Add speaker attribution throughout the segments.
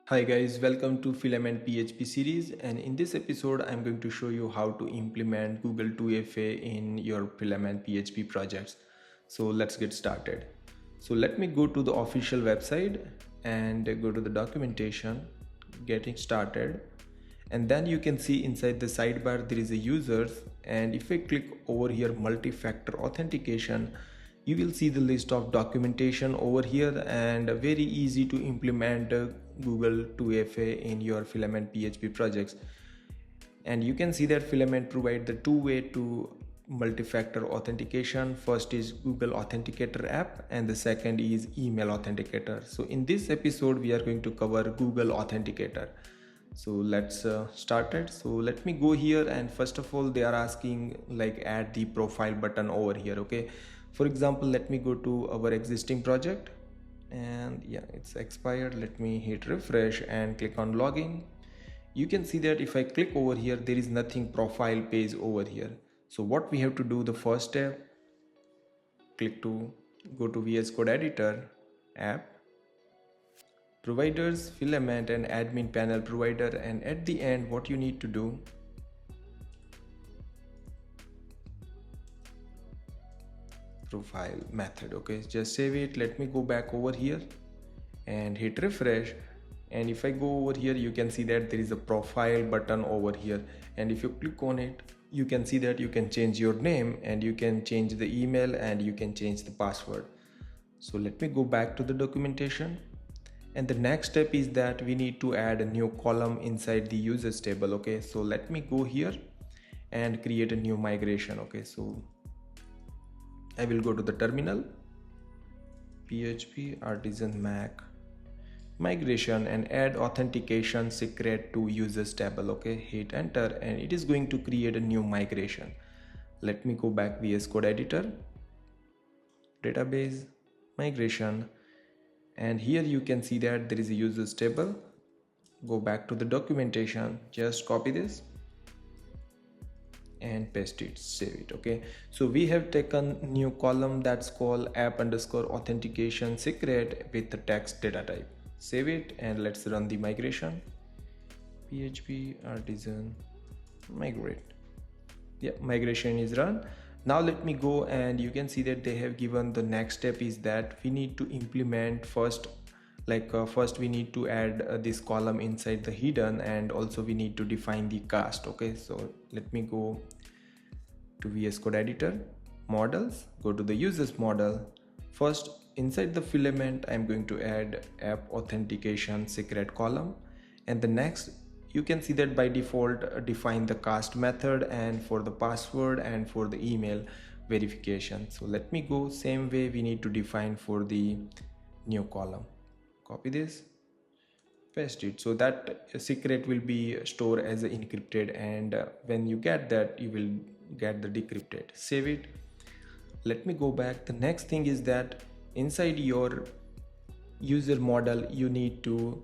Speaker 1: Hi guys, welcome to Filament PHP series, and in this episode I'm going to show you how to implement Google 2FA in your Filament PHP projects. So let's get started. So let me go to the official website and go to the documentation, getting started, and then you can see inside the sidebar there is a users, and if I click over here multi-factor authentication, you will see the list of documentation over here and very easy to implement Google 2FA in your Filament PHP projects. And you can see that Filament provide the two-way to multi-factor authentication. First is Google Authenticator app and the second is email authenticator. So in this episode we are going to cover Google Authenticator. So let's start it. So let me go here, and first of all they are asking like add the profile button over here. Okay, for example, let me go to our existing project, and yeah, it's expired. Let me hit refresh and click on login. You can see that if I click over here there is nothing profile page over here. So what we have to do, the first step, go to VS Code editor, app, providers, filament, and admin panel provider, and at the end what you need to do, profile method. Okay, just save it. Let me go back over here and hit refresh, and if I go over here you can see that there is a profile button over here, and if you click on it you can see that you can change your name and you can change the email and you can change the password. So let me go back to the documentation, and the next step is that we need to add a new column inside the users table. Okay, so let me go here and create a new migration. Okay, so I will go to the terminal, PHP artisan Mac migration, and add authentication secret to users table. Okay, hit enter and it is going to create a new migration. Let me go back, VS Code editor, database, migration, and here you can see that there is a users table. Go back to the documentation, just copy this and paste it, save it. Okay, so we have taken new column that's called app underscore authentication secret with the text data type. Save it and let's run the migration. PHP artisan migrate. Yeah, migration is run. Now let me go, and you can see that they have given the next step is that we need to implement first, first we need to add this column inside the hidden, and also we need to define the cast. Okay, so let me go to VS Code editor, models, go to the users model. First, inside the filament I'm going to add app authentication secret column, and the next you can see that by default define the cast method and for the password and for the email verification. So let me go same way we need to define for the new column. Copy this, paste it, so that secret will be stored as encrypted, and when you get that you will get the decrypted. Save it. Let me go back. The next thing is that inside your user model you need to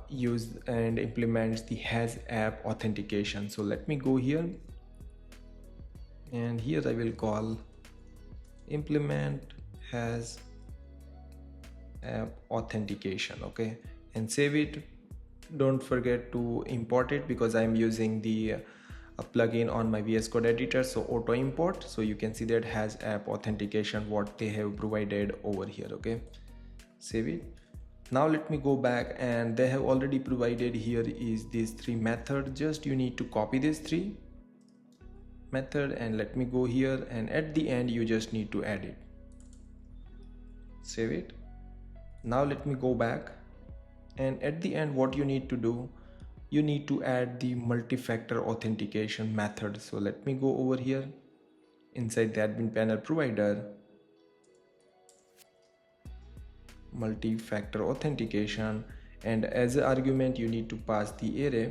Speaker 1: use and implement the has app authentication. So let me go here, and here I will call implement has app authentication. Okay, and save it. Don't forget to import it because I'm using the plugin on my VS Code editor, so auto import. So you can see that has app authentication what they have provided over here. Okay, save it. Now let me go back, and they have already provided here is these three methods. Just you need to copy these three method, and let me go here, and at the end you just need to add it. Save it. Now let me go back, and at the end what you need to do, you need to add the multi-factor authentication method. So let me go over here inside the admin panel provider, multi-factor authentication, and as an argument you need to pass the array,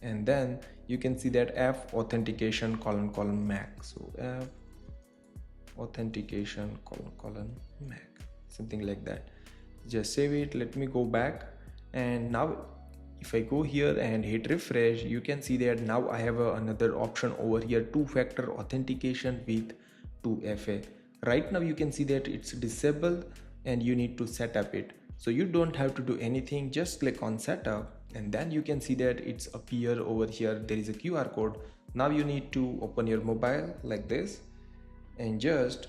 Speaker 1: and then you can see that app authentication colon mac. So app authentication colon mac, something like that. Just save it. Let me go back, and now if I go here and hit refresh, you can see that now I have another option over here, two-factor authentication with 2FA. Right now you can see that it's disabled and you need to set up it. So you don't have to do anything, just click on setup, and then you can see that it's appear over here. There is a QR code. Now you need to open your mobile like this and just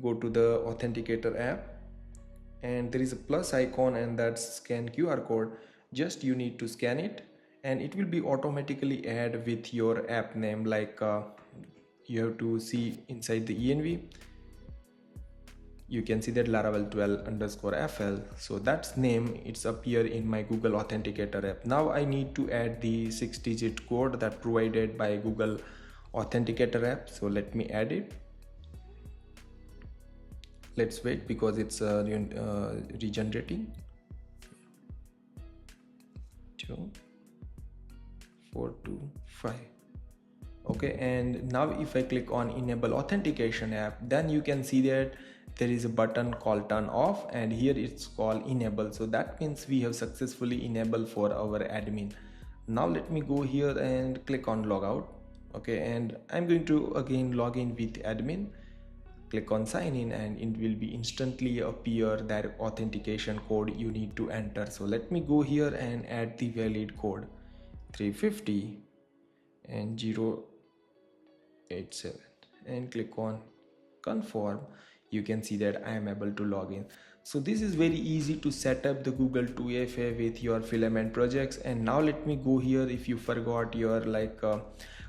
Speaker 1: go to the Authenticator app, and there is a plus icon and that's scan QR code. Just you need to scan it and it will be automatically add with your app name. Like you have to see inside the env, you can see that Laravel 12_FL. So that's name, it's appear in my Google Authenticator app. Now I need to add the 6-digit code that provided by Google Authenticator app. So let me add it. Let's wait because it's regenerating. 2 4 2 5. Okay, and now if I click on enable authentication app, then you can see that there is a button called turn off, and here it's called enable. So that means we have successfully enabled for our admin. Now let me go here and click on logout. Okay, and I'm going to again log in with admin. Click on sign in and it will be instantly appear that authentication code you need to enter. So let me go here and add the valid code 350 and 087 and click on confirm. You can see that I am able to log in. So this is very easy to set up the Google 2FA with your Filament projects. And now let me go here. If you forgot your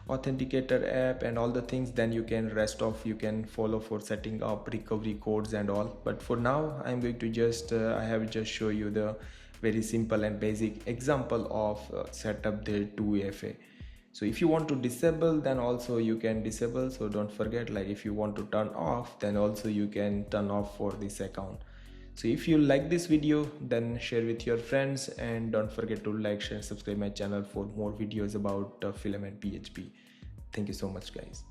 Speaker 1: Authenticator app and all the things, then you can rest off, you can follow for setting up recovery codes and all. But for now I'm going to just I have just show you the very simple and basic example of set up the 2FA. So if you want to disable, then also you can disable. So don't forget, like if you want to turn off, then also you can turn off for this account. So if you like this video, then share with your friends, and don't forget to like, share, subscribe my channel for more videos about Filament PHP. Thank you so much, guys.